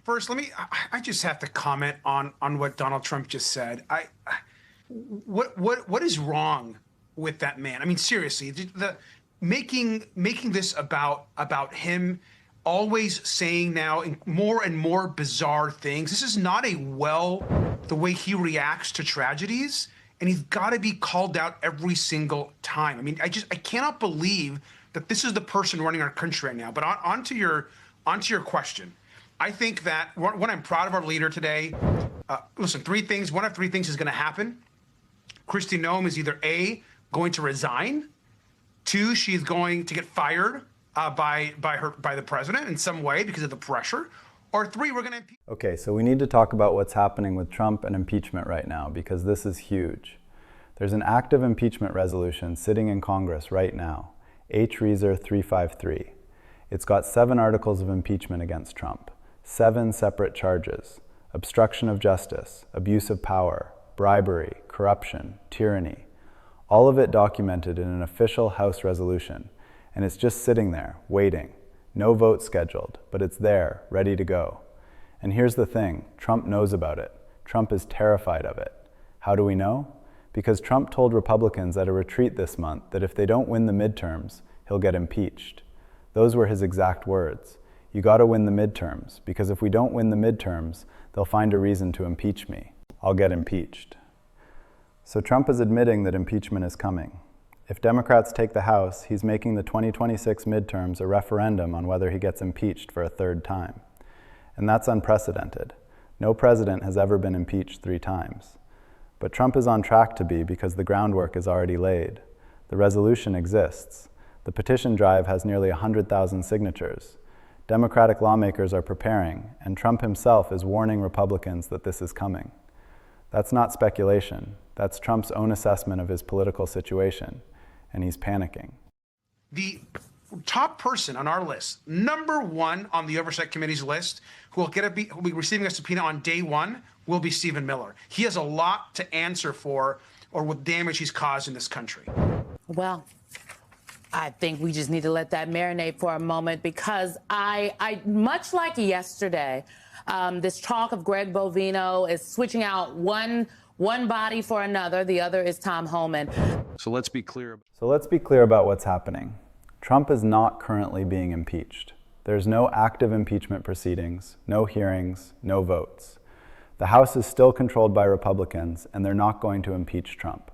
First, I just have to comment on what Donald Trump just said. What is wrong with that man? I mean, seriously, making this about him, always saying now and more bizarre things. This is not the way he reacts to tragedies, and he's got to be called out every single time. I mean, I cannot believe that this is the person running our country right now. But onto your question. I think that what I'm proud of our leader today. Listen, three things. One of three things is going to happen. Kristi Noem is either A, going to resign, two, she is going to get fired by the president in some way because of the pressure, or three, we're going to impeach. Okay, so we need to talk about what's happening with Trump and impeachment right now, because this is huge. There's an active impeachment resolution sitting in Congress right now, H. Reaser 353. It's got 7 articles of impeachment against Trump, 7 separate charges: obstruction of justice, abuse of power, bribery, corruption, tyranny. All of it documented in an official House resolution, and it's just sitting there, waiting. No vote scheduled, but it's there, ready to go. And here's the thing, Trump knows about it. Trump is terrified of it. How do we know? Because Trump told Republicans at a retreat this month that if they don't win the midterms, he'll get impeached. Those were his exact words. You gotta win the midterms, because if we don't win the midterms, they'll find a reason to impeach me. I'll get impeached. So Trump is admitting that impeachment is coming. If Democrats take the House, he's making the 2026 midterms a referendum on whether he gets impeached for a 3rd time. And that's unprecedented. No president has ever been impeached 3 times. But Trump is on track to be because the groundwork is already laid. The resolution exists. The petition drive has nearly 100,000 signatures. Democratic lawmakers are preparing, and Trump himself is warning Republicans that this is coming. That's not speculation. That's Trump's own assessment of his political situation, and he's panicking. The top person on our list, number 1 on the Oversight Committee's list, who will be receiving a subpoena on day 1, will be Stephen Miller. He has a lot to answer for, or what damage he's caused in this country. Well, I think we just need to let that marinate for a moment, because I much like yesterday, this talk of Greg Bovino is switching out one body for another. The other is Tom Homan. So let's be clear about what's happening. Trump is not currently being impeached. There's no active impeachment proceedings, no hearings, no votes. The House is still controlled by Republicans, and they're not going to impeach Trump.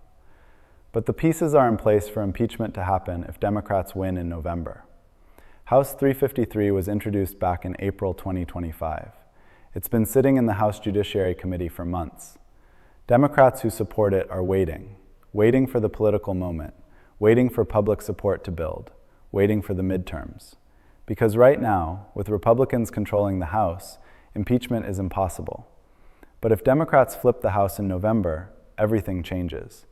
But the pieces are in place for impeachment to happen if Democrats win in November. House 353 was introduced back in April 2025. It's been sitting in the House Judiciary Committee for months. Democrats who support it are waiting for the political moment, waiting for public support to build, waiting for the midterms. Because right now, with Republicans controlling the House, impeachment is impossible. But if Democrats flip the House in November, everything changes.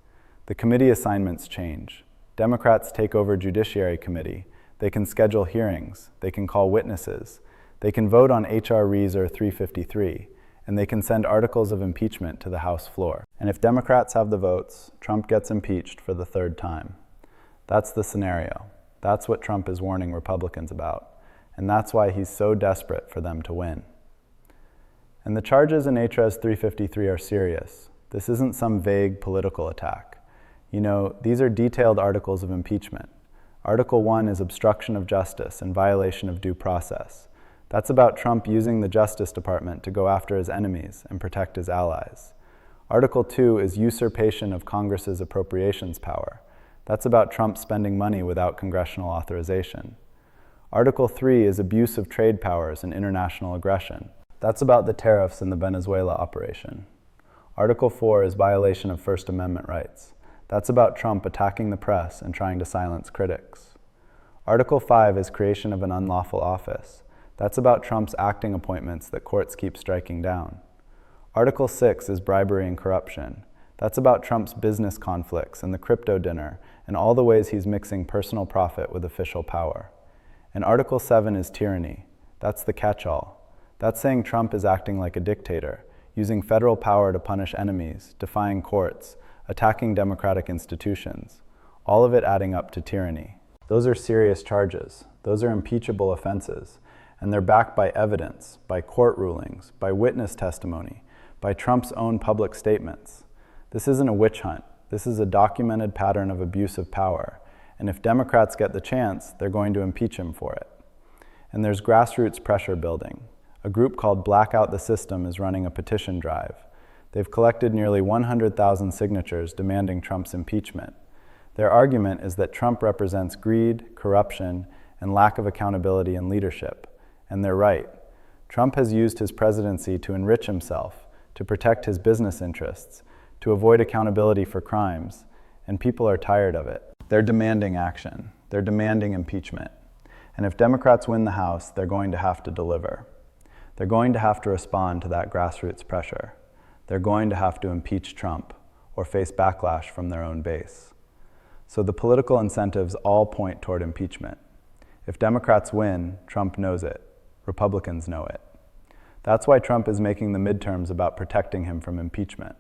The committee assignments change. Democrats take over Judiciary Committee. They can schedule hearings. They can call witnesses. They can vote on H.R. Reaser 353, and they can send articles of impeachment to the House floor. And if Democrats have the votes, Trump gets impeached for the 3rd time. That's the scenario. That's what Trump is warning Republicans about. And that's why he's so desperate for them to win. And the charges in H.R. 353 are serious. This isn't some vague political attack. You know, these are detailed articles of impeachment. Article 1 is obstruction of justice and violation of due process. That's about Trump using the Justice Department to go after his enemies and protect his allies. Article 2 is usurpation of Congress's appropriations power. That's about Trump spending money without congressional authorization. Article 3 is abuse of trade powers and international aggression. That's about the tariffs in the Venezuela operation. Article 4 is violation of First Amendment rights. That's about Trump attacking the press and trying to silence critics. Article 5 is creation of an unlawful office. That's about Trump's acting appointments that courts keep striking down. Article 6 is bribery and corruption. That's about Trump's business conflicts and the crypto dinner and all the ways he's mixing personal profit with official power. And Article 7 is tyranny. That's the catch-all. That's saying Trump is acting like a dictator, using federal power to punish enemies, defying courts, attacking democratic institutions, all of it adding up to tyranny. Those are serious charges. Those are impeachable offenses. and they're backed by evidence, by court rulings, by witness testimony, by Trump's own public statements. This isn't a witch hunt. This is a documented pattern of abuse of power, and if Democrats get the chance, they're going to impeach him for it. And there's grassroots pressure building. A group called Blackout the System is running a petition drive. They've collected nearly 100,000 signatures demanding Trump's impeachment. Their argument is that Trump represents greed, corruption, and lack of accountability and leadership. And they're right. Trump has used his presidency to enrich himself, to protect his business interests, to avoid accountability for crimes, and people are tired of it. They're demanding action. They're demanding impeachment. And if Democrats win the House, they're going to have to deliver. They're going to have to respond to that grassroots pressure. They're going to have to impeach Trump or face backlash from their own base. So the political incentives all point toward impeachment. If Democrats win, Trump knows it. Republicans know it. That's why Trump is making the midterms about protecting him from impeachment.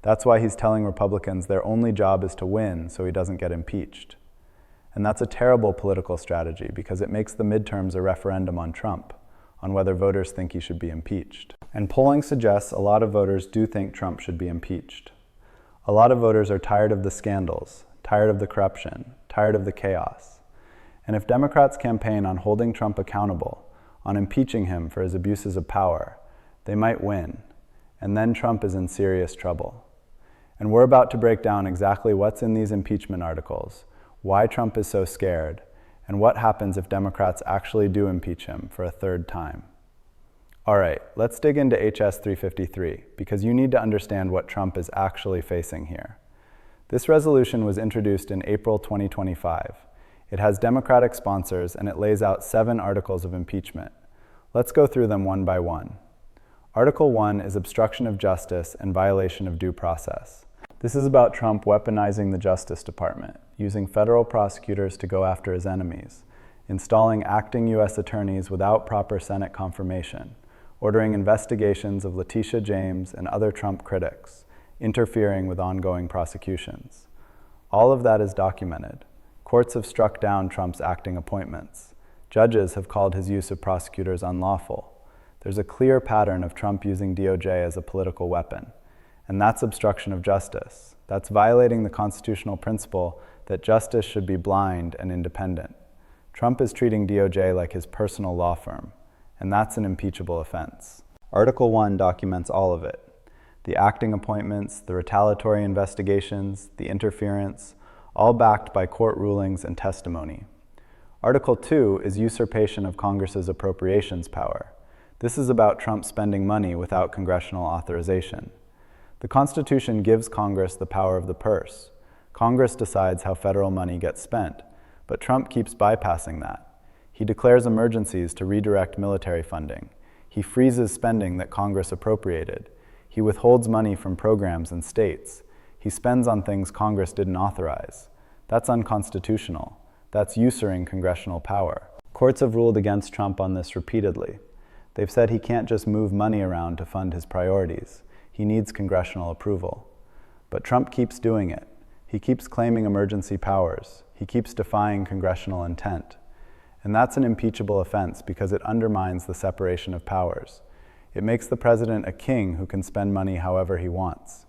That's why he's telling Republicans their only job is to win so he doesn't get impeached. And that's a terrible political strategy because it makes the midterms a referendum on Trump, on whether voters think he should be impeached. And polling suggests a lot of voters do think Trump should be impeached. A lot of voters are tired of the scandals, tired of the corruption, tired of the chaos. And if Democrats campaign on holding Trump accountable, on impeaching him for his abuses of power, they might win. And then Trump is in serious trouble. And we're about to break down exactly what's in these impeachment articles, why Trump is so scared, and what happens if Democrats actually do impeach him for a third time. All right, let's dig into HS 353, because you need to understand what Trump is actually facing here. This resolution was introduced in April 2025. It has Democratic sponsors, and it lays out 7 articles of impeachment. Let's go through them one by one. Article 1 is obstruction of justice and violation of due process. This is about Trump weaponizing the Justice Department, using federal prosecutors to go after his enemies, installing acting U.S. attorneys without proper Senate confirmation, ordering investigations of Letitia James and other Trump critics, interfering with ongoing prosecutions. All of that is documented. Courts have struck down Trump's acting appointments. Judges have called his use of prosecutors unlawful. There's a clear pattern of Trump using DOJ as a political weapon. And that's obstruction of justice. That's violating the constitutional principle that justice should be blind and independent. Trump is treating DOJ like his personal law firm, and that's an impeachable offense. Article 1 documents all of it. The acting appointments, the retaliatory investigations, the interference, all backed by court rulings and testimony. Article 2 is usurpation of Congress's appropriations power. This is about Trump spending money without congressional authorization. The Constitution gives Congress the power of the purse. Congress decides how federal money gets spent, but Trump keeps bypassing that. He declares emergencies to redirect military funding. He freezes spending that Congress appropriated. He withholds money from programs and states. He spends on things Congress didn't authorize. That's unconstitutional. That's usurping congressional power. Courts have ruled against Trump on this repeatedly. They've said he can't just move money around to fund his priorities. He needs congressional approval. But Trump keeps doing it. He keeps claiming emergency powers. He keeps defying congressional intent. And that's an impeachable offense because it undermines the separation of powers. It makes the president a king who can spend money however he wants.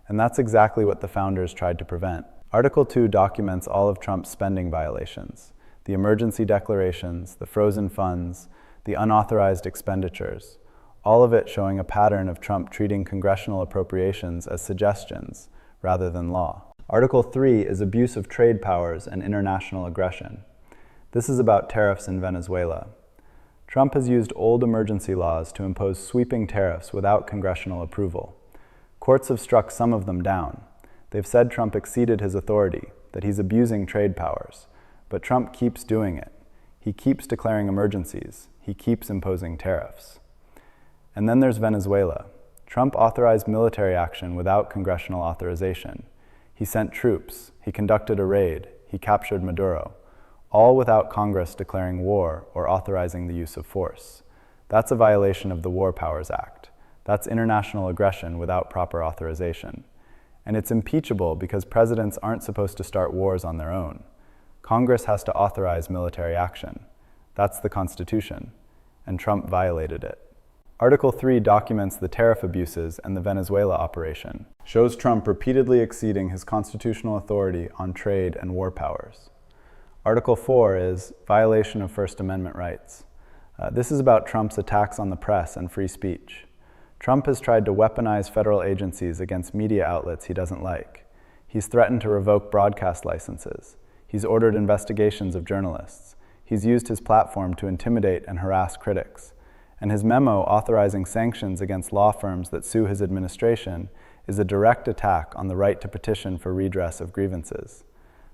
And that's exactly what the founders tried to prevent. Article 2 documents all of Trump's spending violations, the emergency declarations, the frozen funds, the unauthorized expenditures, all of it showing a pattern of Trump treating congressional appropriations as suggestions rather than law. Article 3 is abuse of trade powers and international aggression. This is about tariffs in Venezuela. Trump has used old emergency laws to impose sweeping tariffs without congressional approval. Courts have struck some of them down. They've said Trump exceeded his authority, that he's abusing trade powers. But Trump keeps doing it. He keeps declaring emergencies. He keeps imposing tariffs. And then there's Venezuela. Trump authorized military action without congressional authorization. He sent troops. He conducted a raid. He captured Maduro, all without Congress declaring war or authorizing the use of force. That's a violation of the War Powers Act. That's international aggression without proper authorization. And it's impeachable because presidents aren't supposed to start wars on their own. Congress has to authorize military action. That's the Constitution. and Trump violated it. Article 3 documents the tariff abuses and the Venezuela operation, shows Trump repeatedly exceeding his constitutional authority on trade and war powers. Article 4 is violation of First Amendment rights. This is about Trump's attacks on the press and free speech. Trump has tried to weaponize federal agencies against media outlets he doesn't like. He's threatened to revoke broadcast licenses. He's ordered investigations of journalists. He's used his platform to intimidate and harass critics. And his memo authorizing sanctions against law firms that sue his administration is a direct attack on the right to petition for redress of grievances.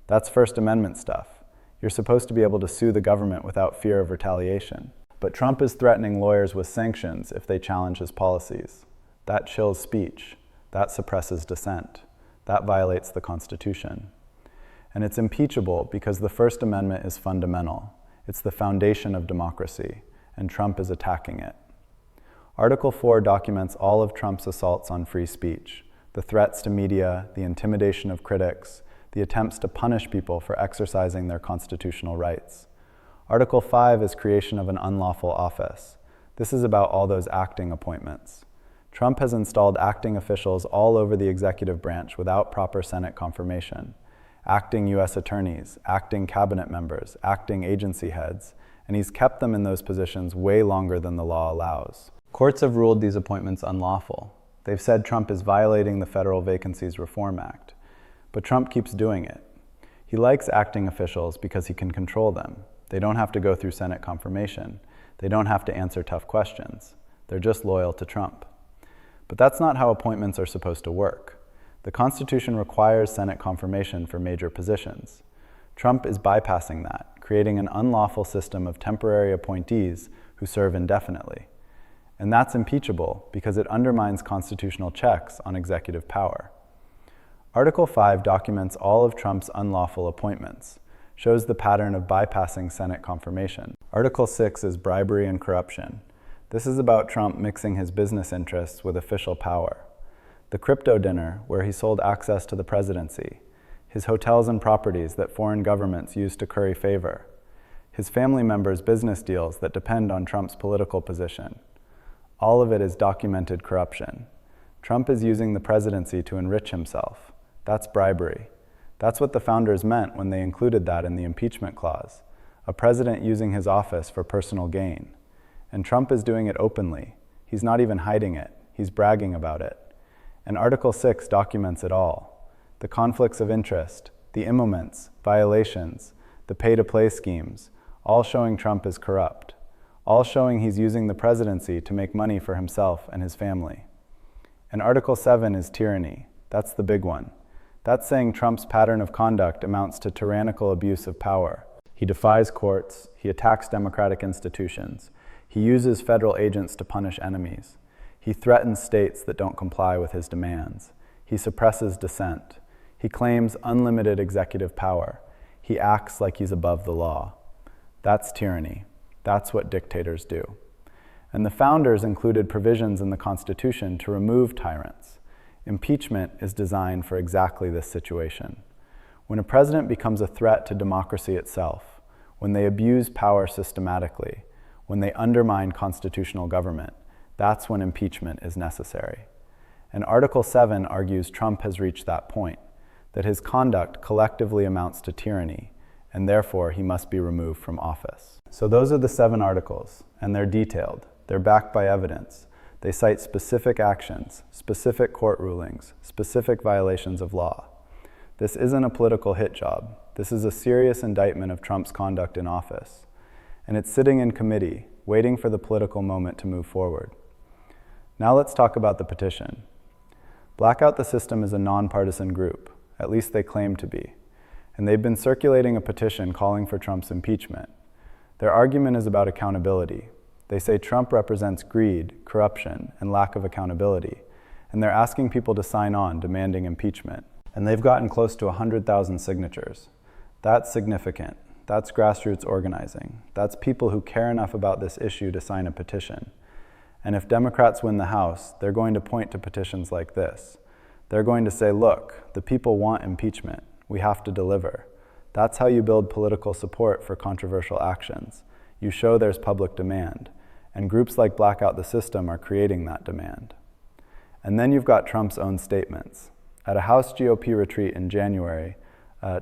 That's First Amendment stuff. You're supposed to be able to sue the government without fear of retaliation. But Trump is threatening lawyers with sanctions if they challenge his policies. That chills speech. That suppresses dissent. That violates the Constitution. And it's impeachable because the First Amendment is fundamental. It's the foundation of democracy, and Trump is attacking it. Article 4 documents all of Trump's assaults on free speech, the threats to media, the intimidation of critics, the attempts to punish people for exercising their constitutional rights. Article 5 is creation of an unlawful office. This is about all those acting appointments. Trump has installed acting officials all over the executive branch without proper Senate confirmation. Acting U.S. attorneys, acting cabinet members, acting agency heads, and he's kept them in those positions way longer than the law allows. Courts have ruled these appointments unlawful. They've said Trump is violating the Federal Vacancies Reform Act. But Trump keeps doing it. He likes acting officials because he can control them. They don't have to go through Senate confirmation. They don't have to answer tough questions. They're just loyal to Trump. But that's not how appointments are supposed to work. The Constitution requires Senate confirmation for major positions. Trump is bypassing that, creating an unlawful system of temporary appointees who serve indefinitely. And that's impeachable because it undermines constitutional checks on executive power. Article 5 documents all of Trump's unlawful appointments, shows the pattern of bypassing Senate confirmation. Article 6 is bribery and corruption. This is about Trump mixing his business interests with official power. The crypto dinner, where he sold access to the presidency, his hotels and properties that foreign governments use to curry favor, his family members' business deals that depend on Trump's political position. All of it is documented corruption. Trump is using the presidency to enrich himself. That's bribery. That's what the founders meant when they included that in the impeachment clause, a president using his office for personal gain. And Trump is doing it openly. He's not even hiding it. He's bragging about it. And Article 6 documents it all. The conflicts of interest, the immoments, violations, the pay-to-play schemes, all showing Trump is corrupt, all showing he's using the presidency to make money for himself and his family. And Article 7 is tyranny. That's the big one. That's saying Trump's pattern of conduct amounts to tyrannical abuse of power. He defies courts, he attacks democratic institutions, he uses federal agents to punish enemies, he threatens states that don't comply with his demands, he suppresses dissent, he claims unlimited executive power, he acts like he's above the law. That's tyranny. That's what dictators do. And the founders included provisions in the Constitution to remove tyrants. Impeachment is designed for exactly this situation. When a president becomes a threat to democracy itself, when they abuse power systematically, when they undermine constitutional government, that's when impeachment is necessary. And Article 7 argues Trump has reached that point, that his conduct collectively amounts to tyranny, and therefore he must be removed from office. So those are the 7 articles, and they're detailed. They're backed by evidence. They cite specific actions, specific court rulings, specific violations of law. This isn't a political hit job. This is a serious indictment of Trump's conduct in office. And it's sitting in committee, waiting for the political moment to move forward. Now let's talk about the petition. Blackout the System is a nonpartisan group, at least they claim to be. And they've been circulating a petition calling for Trump's impeachment. Their argument is about accountability. They say Trump represents greed, corruption, and lack of accountability, and they're asking people to sign on demanding impeachment. And they've gotten close to 100,000 signatures. That's significant. That's grassroots organizing. That's people who care enough about this issue to sign a petition. And if Democrats win the House, they're going to point to petitions like this. They're going to say, look, the people want impeachment. We have to deliver. That's how you build political support for controversial actions. You show there's public demand. and groups like Blackout the System are creating that demand. And then you've got Trump's own statements. At a House GOP retreat in January,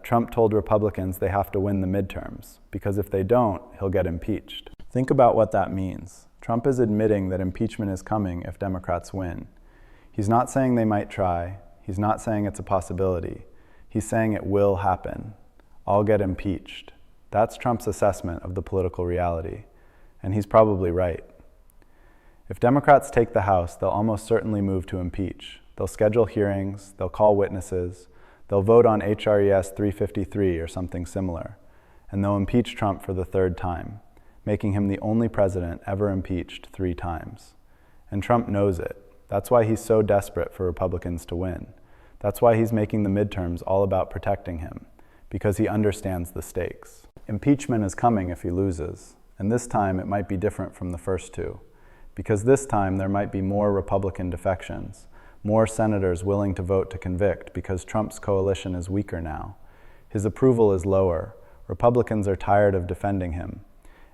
Trump told Republicans they have to win the midterms, because if they don't, he'll get impeached. Think about what that means. Trump is admitting that impeachment is coming if Democrats win. He's not saying they might try. He's not saying it's a possibility. He's saying it will happen. I'll get impeached. That's Trump's assessment of the political reality. And he's probably right. If Democrats take the House, they'll almost certainly move to impeach. They'll schedule hearings, they'll call witnesses, they'll vote on HRES 353 or something similar, and they'll impeach Trump for the third time, making him the only president ever impeached 3 times. And Trump knows it. That's why he's so desperate for Republicans to win. That's why he's making the midterms all about protecting him, because he understands the stakes. Impeachment is coming if he loses, and this time it might be different from the first 2, because this time there might be more Republican defections, more senators willing to vote to convict because Trump's coalition is weaker now. His approval is lower. Republicans are tired of defending him.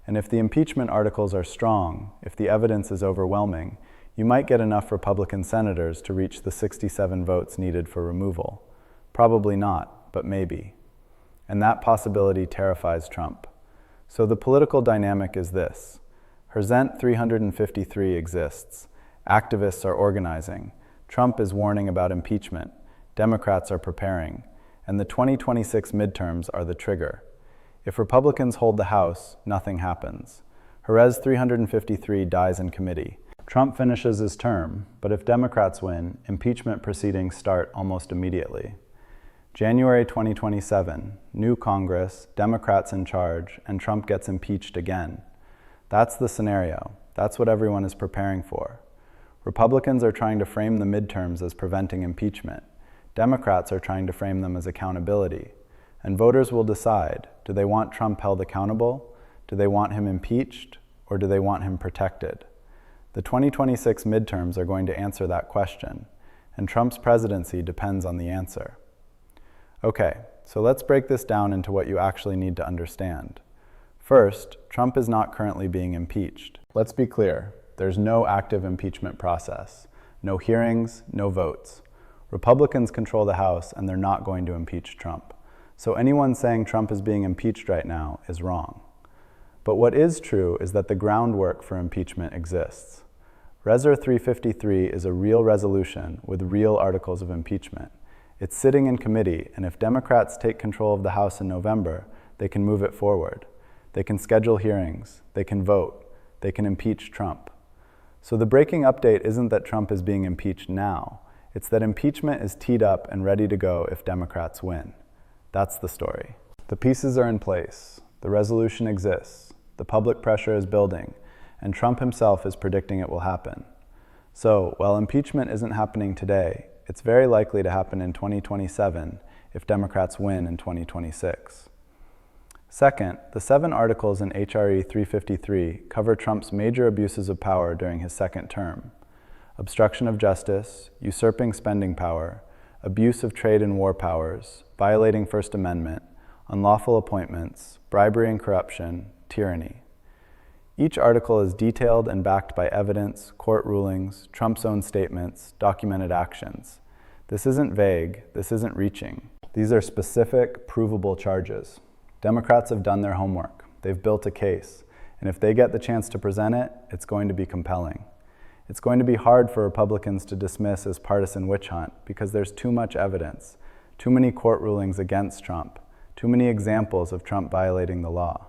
And if the impeachment articles are strong, if the evidence is overwhelming, you might get enough Republican senators to reach the 67 votes needed for removal. Probably not, but maybe. And that possibility terrifies Trump. So the political dynamic is this. Herzent 353 exists. Activists are organizing. Trump is warning about impeachment. Democrats are preparing. And the 2026 midterms are the trigger. If Republicans hold the House, nothing happens. Jerez 353 dies in committee. Trump finishes his term, but if Democrats win, impeachment proceedings start almost immediately. January 2027, new Congress, Democrats in charge, and Trump gets impeached again. That's the scenario. That's what everyone is preparing for. Republicans are trying to frame the midterms as preventing impeachment. Democrats are trying to frame them as accountability. And voters will decide, do they want Trump held accountable? Do they want him impeached? Or do they want him protected? The 2026 midterms are going to answer that question, and Trump's presidency depends on the answer. Okay, so let's break this down into what you actually need to understand. First, Trump is not currently being impeached. Let's be clear. There's no active impeachment process, no hearings, no votes. Republicans control the House and they're not going to impeach Trump. So anyone saying Trump is being impeached right now is wrong. But what is true is that the groundwork for impeachment exists. Reser 353 is a real resolution with real articles of impeachment. It's sitting in committee, and if Democrats take control of the House in November, they can move it forward. They can schedule hearings, they can vote, they can impeach Trump. So the breaking update isn't that Trump is being impeached now. It's that impeachment is teed up and ready to go if Democrats win. That's the story. The pieces are in place. The resolution exists. The public pressure is building. And Trump himself is predicting it will happen. So while impeachment isn't happening today, it's very likely to happen in 2027 if Democrats win in 2026. Second, the 7 articles in HRE 353 cover Trump's major abuses of power during his second term: obstruction of justice, usurping spending power, abuse of trade and war powers, violating First Amendment, unlawful appointments, bribery and corruption, tyranny. Each article is detailed and backed by evidence, court rulings, Trump's own statements, documented actions. This isn't vague, this isn't reaching. These are specific, provable charges. Democrats have done their homework. They've built a case. And if they get the chance to present it, it's going to be compelling. It's going to be hard for Republicans to dismiss as partisan witch hunt because there's too much evidence, too many court rulings against Trump, too many examples of Trump violating the law.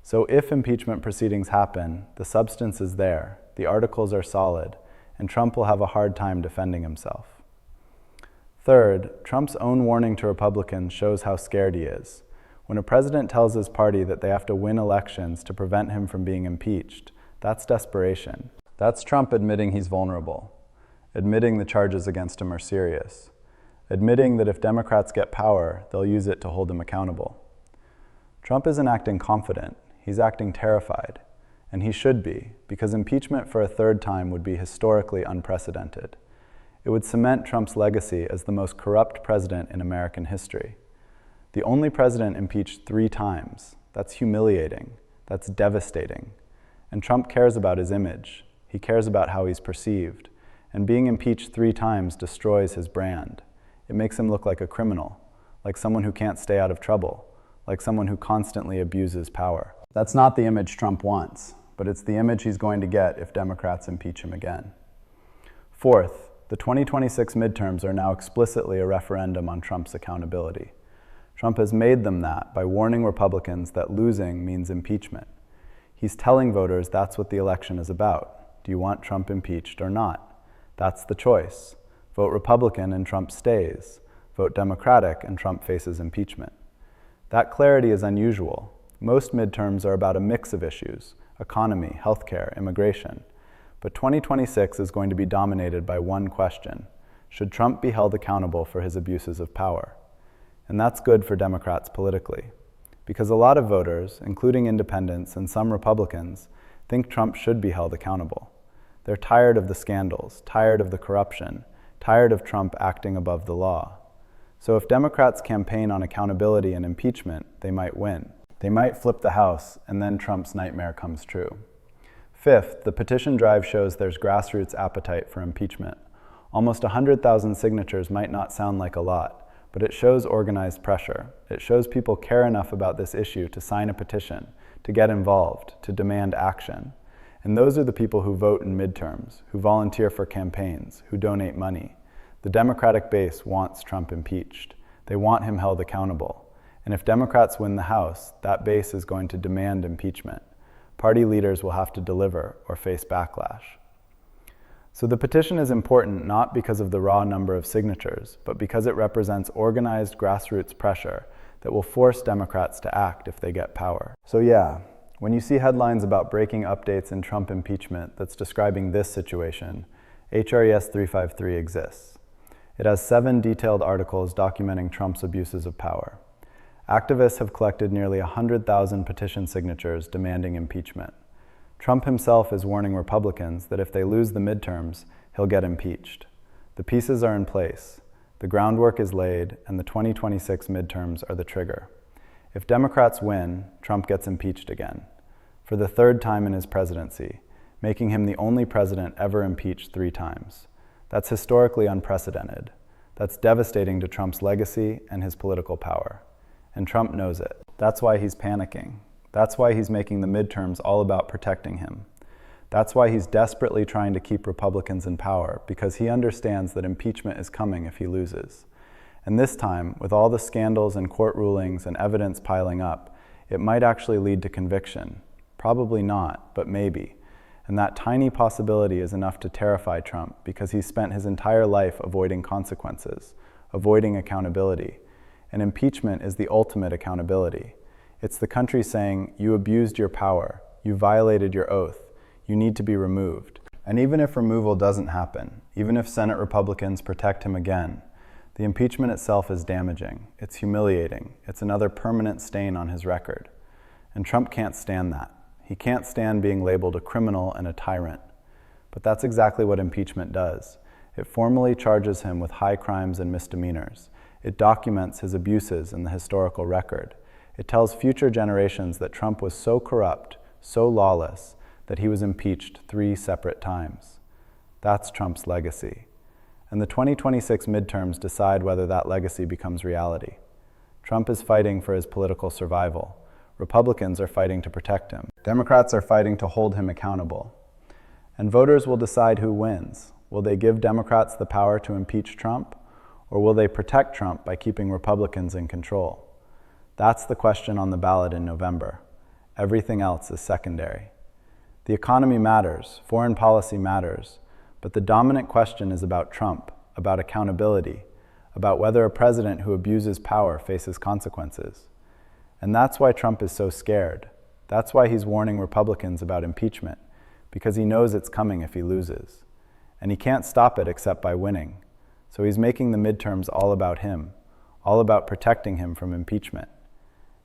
So if impeachment proceedings happen, the substance is there, the articles are solid, and Trump will have a hard time defending himself. Third, Trump's own warning to Republicans shows how scared he is. When a president tells his party that they have to win elections to prevent him from being impeached, that's desperation. That's Trump admitting he's vulnerable, admitting the charges against him are serious, admitting that if Democrats get power, they'll use it to hold him accountable. Trump isn't acting confident, he's acting terrified, and he should be, because impeachment for a third time would be historically unprecedented. It would cement Trump's legacy as the most corrupt president in American history. The only president impeached 3 times. That's humiliating. That's devastating. And Trump cares about his image. He cares about how he's perceived. And being impeached 3 times destroys his brand. It makes him look like a criminal, like someone who can't stay out of trouble, like someone who constantly abuses power. That's not the image Trump wants, but it's the image he's going to get if Democrats impeach him again. Fourth, the 2026 midterms are now explicitly a referendum on Trump's accountability. Trump has made them that by warning Republicans that losing means impeachment. He's telling voters that's what the election is about. Do you want Trump impeached or not? That's the choice. Vote Republican and Trump stays. Vote Democratic and Trump faces impeachment. That clarity is unusual. Most midterms are about a mix of issues: economy, healthcare, immigration. But 2026 is going to be dominated by one question: should Trump be held accountable for his abuses of power? And that's good for Democrats politically, because a lot of voters, including independents and some Republicans, think Trump should be held accountable. They're tired of the scandals, tired of the corruption, tired of Trump acting above the law. So if Democrats campaign on accountability and impeachment, they might win. They might flip the House, and then Trump's nightmare comes true. Fifth, the petition drive shows there's grassroots appetite for impeachment. Almost 100,000 signatures might not sound like a lot, but it shows organized pressure. It shows people care enough about this issue to sign a petition, to get involved, to demand action. And those are the people who vote in midterms, who volunteer for campaigns, who donate money. The Democratic base wants Trump impeached. They want him held accountable. And if Democrats win the House, that base is going to demand impeachment. Party leaders will have to deliver or face backlash. So the petition is important not because of the raw number of signatures, but because it represents organized grassroots pressure that will force Democrats to act if they get power. So yeah, when you see headlines about breaking updates in Trump impeachment that's describing this situation, HRES 353 exists. It has 7 detailed articles documenting Trump's abuses of power. Activists have collected nearly 100,000 petition signatures demanding impeachment. Trump himself is warning Republicans that if they lose the midterms, he'll get impeached. The pieces are in place, the groundwork is laid, and the 2026 midterms are the trigger. If Democrats win, Trump gets impeached again, for the 3rd time in his presidency, making him the only president ever impeached 3 times. That's historically unprecedented. That's devastating to Trump's legacy and his political power. And Trump knows it. That's why he's panicking. That's why he's making the midterms all about protecting him. That's why he's desperately trying to keep Republicans in power, because he understands that impeachment is coming if he loses. And this time, with all the scandals and court rulings and evidence piling up, it might actually lead to conviction. Probably not, but maybe. And that tiny possibility is enough to terrify Trump, because he's spent his entire life avoiding consequences, avoiding accountability. And impeachment is the ultimate accountability. It's the country saying, you abused your power, you violated your oath, you need to be removed. And even if removal doesn't happen, even if Senate Republicans protect him again, the impeachment itself is damaging, it's humiliating, it's another permanent stain on his record. And Trump can't stand that. He can't stand being labeled a criminal and a tyrant. But that's exactly what impeachment does. It formally charges him with high crimes and misdemeanors. It documents his abuses in the historical record. It tells future generations that Trump was so corrupt, so lawless, that he was impeached 3 separate times. That's Trump's legacy. And the 2026 midterms decide whether that legacy becomes reality. Trump is fighting for his political survival. Republicans are fighting to protect him. Democrats are fighting to hold him accountable. And voters will decide who wins. Will they give Democrats the power to impeach Trump? Or will they protect Trump by keeping Republicans in control? That's the question on the ballot in November. Everything else is secondary. The economy matters, foreign policy matters, but the dominant question is about Trump, about accountability, about whether a president who abuses power faces consequences. And that's why Trump is so scared. That's why he's warning Republicans about impeachment, because he knows it's coming if he loses. And he can't stop it except by winning. So he's making the midterms all about him, all about protecting him from impeachment.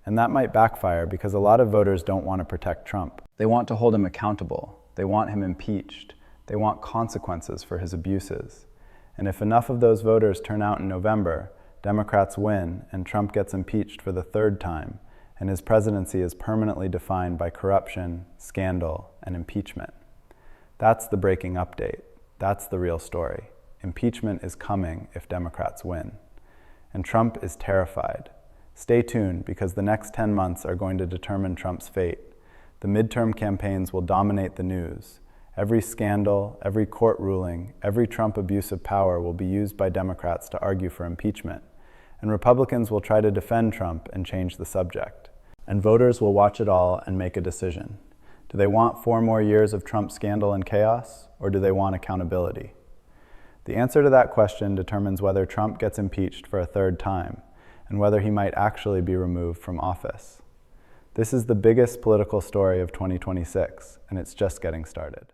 And that might backfire because a lot of voters don't want to protect Trump. They want to hold him accountable. They want him impeached. They want consequences for his abuses. And if enough of those voters turn out in November, Democrats win and Trump gets impeached for the 3rd time, and his presidency is permanently defined by corruption, scandal, and impeachment. That's the breaking update. That's the real story. Impeachment is coming if Democrats win. And Trump is terrified. Stay tuned, because the next 10 months are going to determine Trump's fate. The midterm campaigns will dominate the news. Every scandal, every court ruling, every Trump abuse of power will be used by Democrats to argue for impeachment. And Republicans will try to defend Trump and change the subject. And voters will watch it all and make a decision. Do they want 4 more years of Trump scandal and chaos, or do they want accountability? The answer to that question determines whether Trump gets impeached for a 3rd time, and whether he might actually be removed from office. This is the biggest political story of 2026, and it's just getting started.